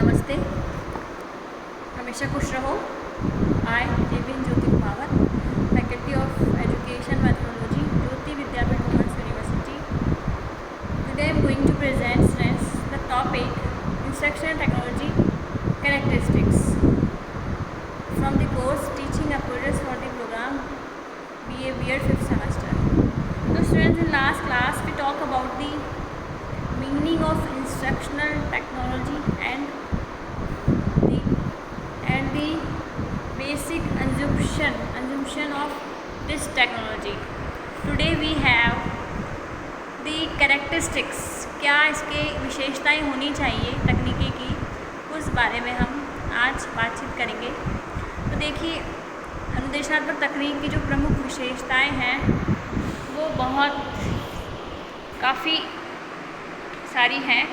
नमस्ते, हमेशा खुश रहो। I Jevin Jyoti Kumawat, faculty of education mathematology, Jyoti Vidyapeeth women's university. Today I am going to present students the topic instructional technology characteristics from the course teaching approaches for the programme BA B.Ed 5th semester. So students, in last class we talk about the meaning of instructional technology and the basic assumption of this technology. Today we have the characteristics, क्या इसके विशेषताएं होनी चाहिए तकनीकी की, उस बारे में हम आज बातचीत करेंगे। तो देखिए, अनुदेशात्मक तकनीक की जो प्रमुख विशेषताएं हैं वो काफ़ी सारी हैं।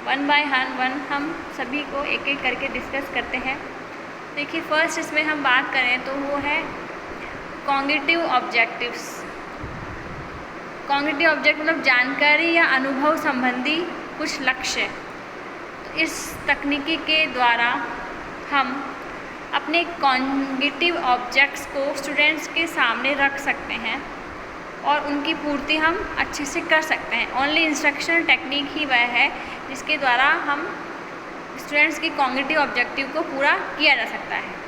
वन बाय वन हम सभी को एक एक करके डिस्कस करते हैं। देखिए, फर्स्ट इसमें हम बात करें तो वो है कॉग्निटिव ऑब्जेक्टिव्स। कॉग्निटिव ऑब्जेक्ट मतलब जानकारी या अनुभव संबंधी कुछ लक्ष्य। तो इस तकनीकी के द्वारा हम अपने कॉग्निटिव ऑब्जेक्ट्स को स्टूडेंट्स के सामने रख सकते हैं और उनकी पूर्ति हम अच्छे से कर सकते हैं। ओनली इंस्ट्रक्शनल टेक्निक ही वह है जिसके द्वारा हम स्टूडेंट्स की कॉग्निटिव ऑब्जेक्टिव को पूरा किया जा सकता है।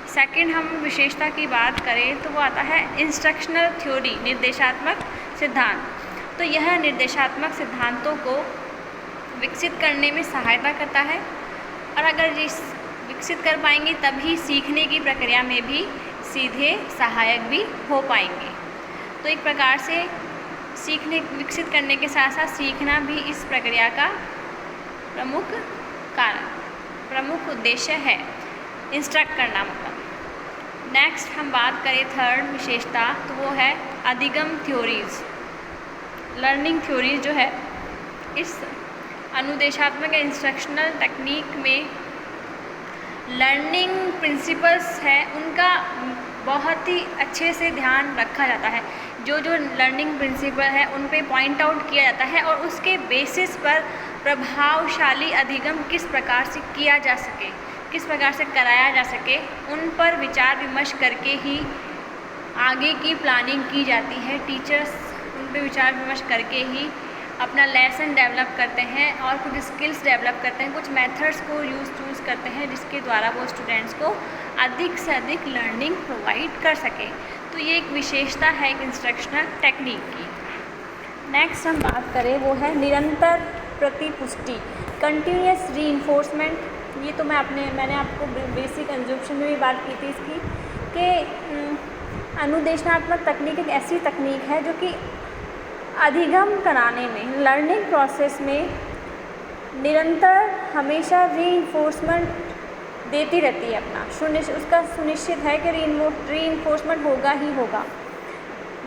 सेकंड, हम विशेषता की बात करें तो वो आता है इंस्ट्रक्शनल थ्योरी, निर्देशात्मक सिद्धांत। तो यह निर्देशात्मक सिद्धांतों को विकसित करने में सहायता करता है और अगर जिस विकसित कर पाएंगे तभी सीखने की प्रक्रिया में भी सीधे सहायक भी हो पाएंगे। तो एक प्रकार से विकसित करने के साथ साथ सीखना भी इस प्रक्रिया का प्रमुख उद्देश्य है, इंस्ट्रक्ट करना मतलब। नेक्स्ट हम बात करें थर्ड विशेषता, तो वो है अधिगम थ्योरीज, लर्निंग थ्योरीज जो है इस अनुदेशात्मक इंस्ट्रक्शनल टेक्निक में लर्निंग प्रिंसिपल्स है उनका बहुत ही अच्छे से ध्यान रखा जाता है। जो लर्निंग प्रिंसिपल है उन पे पॉइंट आउट किया जाता है और उसके बेसिस पर प्रभावशाली अधिगम किस प्रकार से किया जा सके, किस प्रकार से कराया जा सके, उन पर विचार विमर्श करके ही आगे की प्लानिंग की जाती है। टीचर्स उन पे विचार विमर्श करके ही अपना लेसन डेवलप करते हैं और कुछ स्किल्स डेवलप करते हैं, कुछ मेथड्स को चूज़ करते हैं जिसके द्वारा वो स्टूडेंट्स को अधिक से अधिक लर्निंग प्रोवाइड कर सके। तो ये एक विशेषता है एक इंस्ट्रक्शनल टेक्निक की। नेक्स्ट हम बात करें वो है निरंतर प्रतिपुष्टि, कंटिन्यूअस रीइंफोर्समेंट। ये तो मैंने आपको बेसिक कंजप्शन में भी बात की थी इसकी कि अनुदेशात्मक तकनीक एक ऐसी तकनीक है जो कि अधिगम कराने में, लर्निंग प्रोसेस में निरंतर हमेशा रीइंफोर्समेंट देती रहती है अपना, उसका सुनिश्चित है कि रीइंफोर्समेंट होगा ही होगा,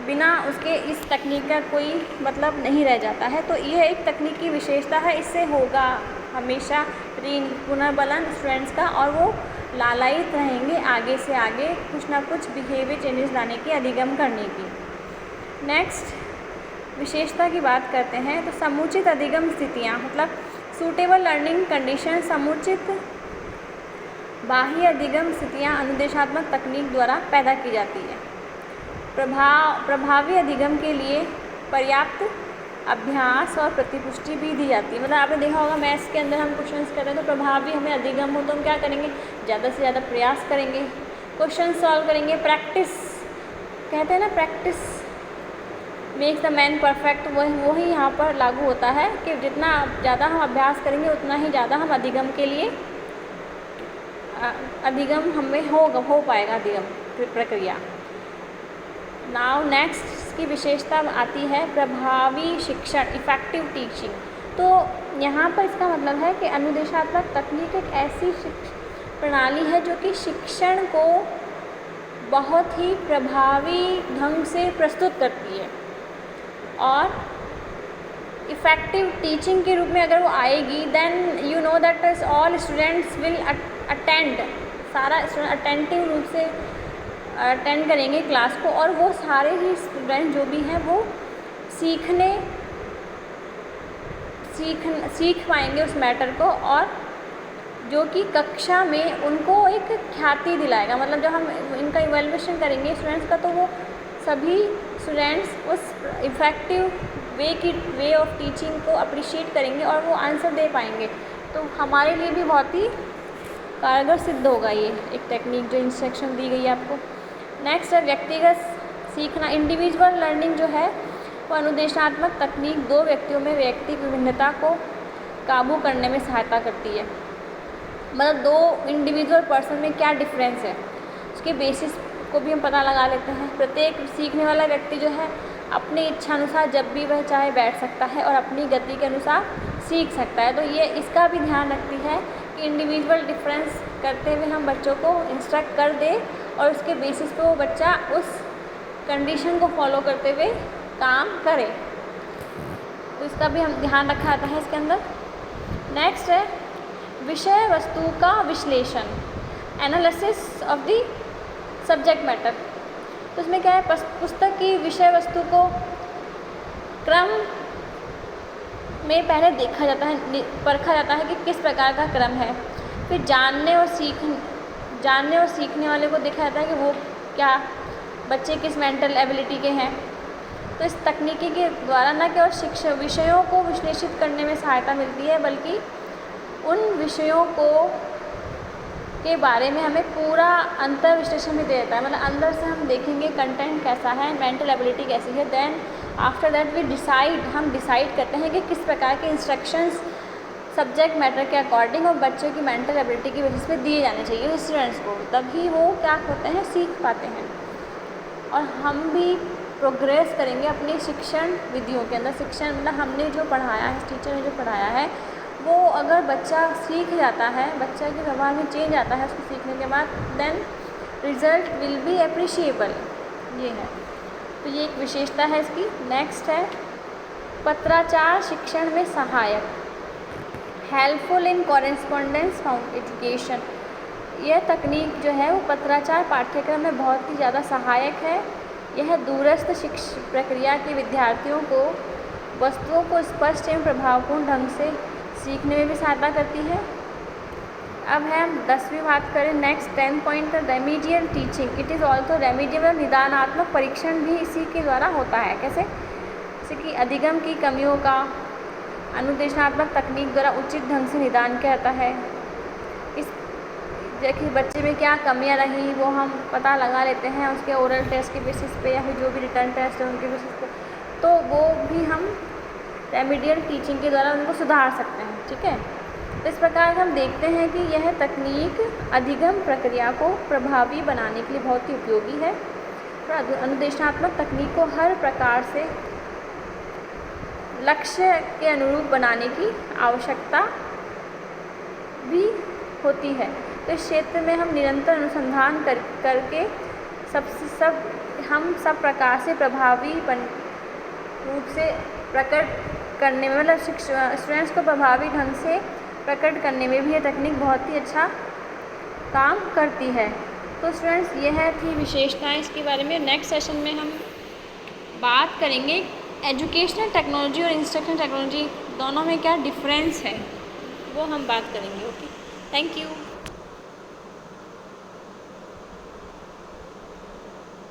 बिना उसके इस तकनीक का कोई मतलब नहीं रह जाता है। तो यह एक तकनीकी विशेषता है, इससे होगा हमेशा पुनर्बलन स्टूडेंट्स का और वो लालायित रहेंगे आगे से आगे कुछ ना कुछ बिहेवियर चेंजेस लाने की, अधिगम करने की। नेक्स्ट विशेषता की बात करते हैं तो समुचित अधिगम स्थितियाँ मतलब सूटेबल लर्निंग कंडीशन, समुचित बाह्य अधिगम स्थितियाँ अनुदेशात्मक तकनीक द्वारा पैदा की जाती है। प्रभावी अधिगम के लिए पर्याप्त अभ्यास और प्रतिपुष्टि भी दी जाती है। मतलब आपने देखा होगा मैथ्स के अंदर हम क्वेश्चंस कर रहे हैं तो प्रभावी हमें अधिगम हो तो हम क्या करेंगे, ज़्यादा से ज़्यादा प्रयास करेंगे, क्वेश्चन सॉल्व करेंगे, प्रैक्टिस कहते हैं ना, practice makes the man perfect. वही यहाँ पर लागू होता है कि जितना ज़्यादा हम अभ्यास करेंगे उतना ही ज़्यादा हम अधिगम के लिए अधिगम हमें हो पाएगा अधिगम प्रक्रिया। नाउ नेक्स्ट की विशेषता आती है प्रभावी शिक्षण, इफ़ेक्टिव टीचिंग। तो यहाँ पर इसका मतलब है कि अनुदेशात्मक तकनीक एक ऐसी प्रणाली है जो कि शिक्षण को बहुत ही प्रभावी ढंग से प्रस्तुत करती है और इफ़ेक्टिव टीचिंग के रूप में अगर वो आएगी then you know that all students will attend, सारा स्टूडेंट अटेंटिव रूप से अटेंड करेंगे क्लास को और वो सारे ही स्टूडेंट जो भी हैं वो सीख पाएंगे उस मैटर को और जो कि कक्षा में उनको एक ख्याति दिलाएगा। मतलब जब हम इनका इवैल्यूएशन करेंगे स्टूडेंट्स का, तो वो सभी स्टूडेंट्स उस इफ़ेक्टिव वे ऑफ टीचिंग को अप्रिशिएट करेंगे और वो आंसर दे पाएंगे। तो हमारे लिए भी बहुत ही कारगर सिद्ध होगा ये एक टेक्निक जो इंस्ट्रक्शन दी गई है आपको। नेक्स्ट है व्यक्तिगत सीखना। इंडिविजुअल लर्निंग जो है वो अनुदेशात्मक तकनीक दो व्यक्तियों में व्यक्ति विभिन्नता को काबू करने में सहायता करती है। मतलब दो इंडिविजुअल पर्सन में क्या डिफरेंस है उसके बेसिस को भी हम पता लगा लेते हैं। प्रत्येक सीखने वाला व्यक्ति जो है अपनी इच्छानुसार जब भी वह चाहे बैठ सकता है और अपनी गति के अनुसार सीख सकता है। तो ये इसका भी ध्यान रखती है कि इंडिविजुअल डिफरेंस करते हुए हम बच्चों को इंस्ट्रक्ट कर दें और उसके बेसिस पे वो बच्चा उस कंडीशन को फॉलो करते हुए काम करे। तो इसका भी हम ध्यान रखा जाता है इसके अंदर। नेक्स्ट है विषय वस्तु का विश्लेषण, analysis of the subject matter. तो इसमें क्या है, पुस्तक की विषय वस्तु को क्रम में पहले देखा जाता है, परखा जाता है कि किस प्रकार का क्रम है। फिर जानने और सीखने वाले को देखा जाता है कि वो क्या बच्चे किस मेंटल एबिलिटी के हैं। तो इस तकनीकी के द्वारा न केवल विषयों को विश्लेषित करने में सहायता मिलती है, बल्कि उन विषयों के बारे में हमें पूरा अंतर विश्लेषण भी दे देता है। मतलब अंदर से हम देखेंगे कंटेंट कैसा है, मेंटल एबिलिटी कैसी है, देन आफ्टर दैट हम डिसाइड करते हैं कि किस प्रकार के इंस्ट्रक्शंस सब्जेक्ट मैटर के अकॉर्डिंग और बच्चों की मेंटल एबिलिटी की बेसिस पे दिए जाने चाहिए स्टूडेंट्स को, तभी वो क्या होते हैं, सीख पाते हैं। और हम भी प्रोग्रेस करेंगे अपनी शिक्षण विधियों के अंदर। शिक्षण मतलब हमने जो पढ़ाया है, टीचर ने जो पढ़ाया है, वो अगर बच्चा सीख जाता है, बच्चा के व्यवहार में चेंज आता है उसको सीखने के बाद, then result will be appreciable. ये है, तो ये एक विशेषता है इसकी। नेक्स्ट है पत्राचार शिक्षण में सहायक, हेल्पफुल इन कॉरेस्पॉन्डेंस एजुकेशन। यह तकनीक जो है वो पत्राचार पाठ्यक्रम में बहुत ही ज़्यादा सहायक है। यह दूरस्थ शिक्षा प्रक्रिया के विद्यार्थियों को वस्तुओं को स्पष्ट एवं प्रभावपूर्ण ढंग से सीखने में भी सहायता करती है। अब है हम 10वीं बात करें। Next 10 point remedial teaching. It is also remedial. निदानात्मक परीक्षण भी इसी के द्वारा होता है। कैसे? जैसे कि अधिगम की कमियों का अनुदेशात्मक तकनीक द्वारा उचित ढंग से निदान किया जाता है। इस जैसे बच्चे में क्या कमियां रही वो हम पता लगा लेते हैं उसके ओरल टेस्ट के बेसिस पे या फिर जो भी रिटर्न टेस्ट है उनके बेसिस पे, तो वो भी हम रेमीडियल टीचिंग के द्वारा उनको सुधार सकते हैं। ठीक है, तो इस प्रकार हम देखते हैं कि यह तकनीक अधिगम प्रक्रिया को प्रभावी बनाने के लिए बहुत ही उपयोगी है। तो अनुदेशात्मक तकनीक को हर प्रकार से लक्ष्य के अनुरूप बनाने की आवश्यकता भी होती है। तो इस क्षेत्र में हम निरंतर अनुसंधान करके हम सब प्रकार से प्रभावी रूप से प्रकट करने में, मतलब स्टूडेंट्स को प्रभावी ढंग से प्रकट करने में भी ये तकनीक बहुत ही अच्छा काम करती है। तो स्टूडेंट्स यह थी विशेषताएं इसके बारे में। नेक्स्ट सेशन में हम बात करेंगे एजुकेशनल टेक्नोलॉजी और इंस्ट्रक्शनल टेक्नोलॉजी दोनों में क्या डिफरेंस है, वो हम बात करेंगे। Okay, thank you.